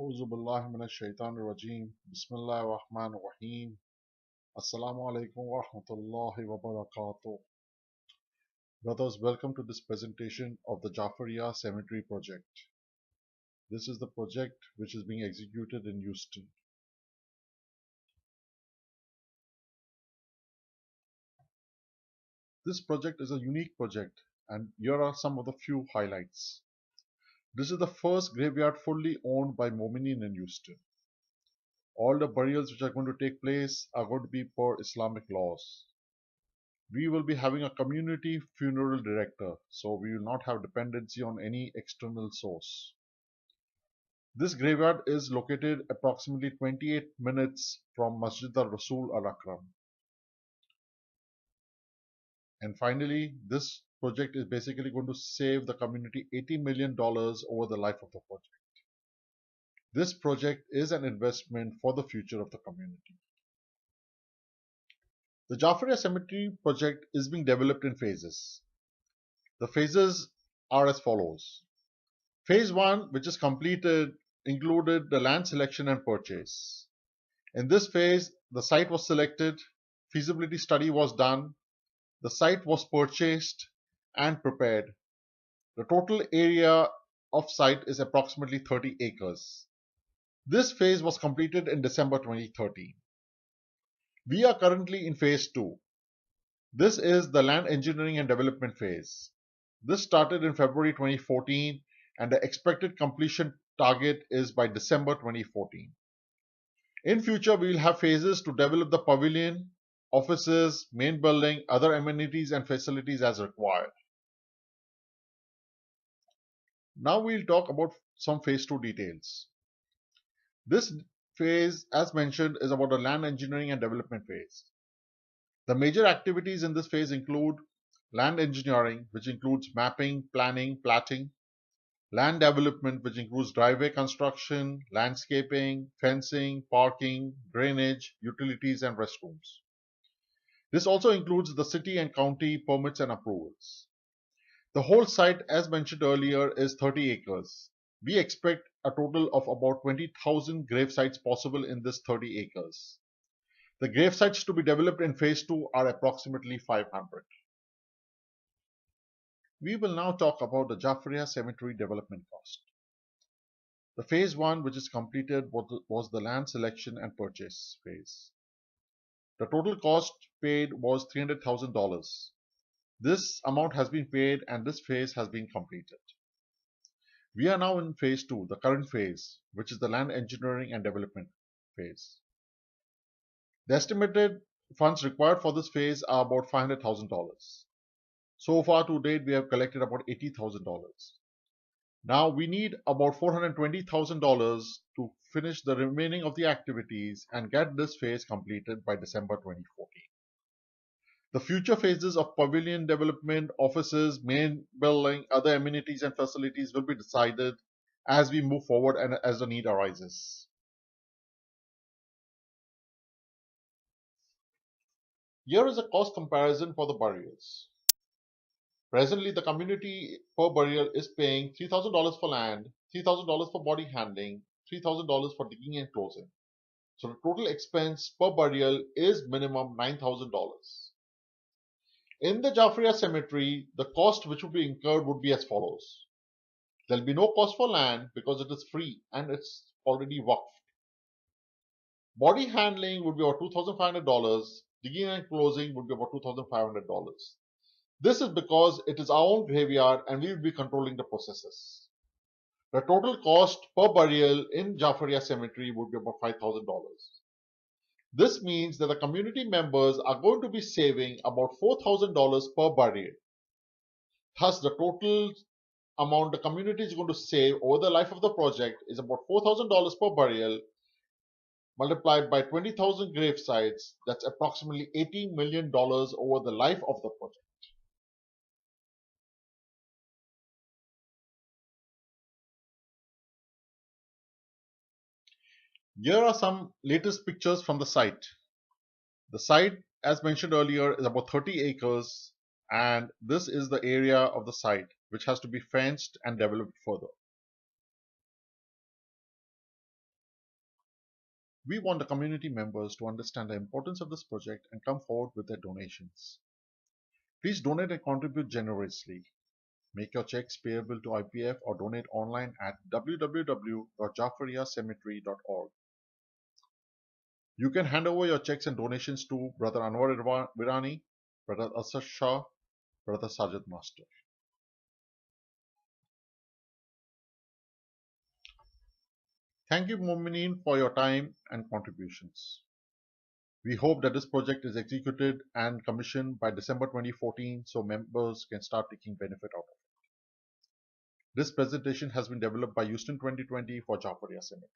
Auzu billahi minash shaitanir rajim. Bismillahir Rahmanir Rahim. Assalamu alaikum wa rahmatullahi wa barakatuh. Brothers, welcome to this presentation of the Jafaria Cemetery project. This is the project which is being executed in Houston. This project is a unique project, and here are some of the few highlights. This is the first graveyard fully owned by Mominin in Houston. All the burials which are going to take place are going to be per Islamic laws. We will be having a community funeral director, so we will not have dependency on any external source. This graveyard is located approximately 28 minutes from Masjid al-Rasul al-Akram. And finally, this project is basically going to save the community $80 million over the life of the project. This project is an investment for the future of the community. The Jafaria Cemetery project is being developed in phases. The phases are as follows. Phase 1, which is completed, included the land selection and purchase. In this phase, the site was selected, feasibility study was done, the site was purchased and prepared. The total area of site is approximately 30 acres. This phase was completed in December 2013. We are currently in phase 2. This is the land engineering and development phase. This started in February 2014 and the expected completion target is by December 2014. In future, we will have phases to develop the pavilion, offices, main building, other amenities and facilities as required. Now we will talk about some phase 2 details. This phase, as mentioned, is about the land engineering and development phase. The major activities in this phase include land engineering, which includes mapping, planning, platting, land development, which includes driveway construction, landscaping, fencing, parking, drainage, utilities, and restrooms. This also includes the city and county permits and approvals. The whole site, as mentioned earlier, is 30 acres. We expect a total of about 20,000 grave sites possible in this 30 acres. The grave sites to be developed in phase 2 are approximately 500. We will now talk about the Jafaria Cemetery development cost. The phase 1, which is completed, was the land selection and purchase phase. The total cost paid was $300,000. This amount has been paid and this phase has been completed. We are now in phase 2, the current phase, which is the land engineering and development phase. The estimated funds required for this phase are about $500,000. So far to date, we have collected about $80,000. Now we need about $420,000 to finish the remaining of the activities and get this phase completed by December 2014. The future phases of pavilion development, offices, main building, other amenities and facilities will be decided as we move forward and as the need arises. Here is a cost comparison for the burials. Presently, the community per burial is paying $3,000 for land, $3,000 for body handling, $3,000 for digging and closing. So the total expense per burial is minimum $9,000. In the Jafaria Cemetery, the cost which would be incurred would be as follows. There will be no cost for land because it is free and it's already waqf. Body handling would be about $2,500. Digging and closing would be about $2,500. This is because it is our own graveyard and we will be controlling the processes. The total cost per burial in Jafaria Cemetery would be about $5,000. This means that the community members are going to be saving about $4,000 per burial. Thus, the total amount the community is going to save over the life of the project is about $4,000 per burial multiplied by 20,000 grave sites. That's approximately $80 million over the life of the project. Here are some latest pictures from the site. The site, as mentioned earlier, is about 30 acres and this is the area of the site which has to be fenced and developed further. We want the community members to understand the importance of this project and come forward with their donations. Please donate and contribute generously. Make your checks payable to IPF or donate online at www.JafariaCemetery.org. You can hand over your checks and donations to Brother Anwar Virani, Brother Asad Shah, Brother Sajid Master. Thank you, Mumineen, for your time and contributions. We hope that this project is executed and commissioned by December 2014 so members can start taking benefit out of it. This presentation has been developed by Houston 2020 for Jafaria Cemetery.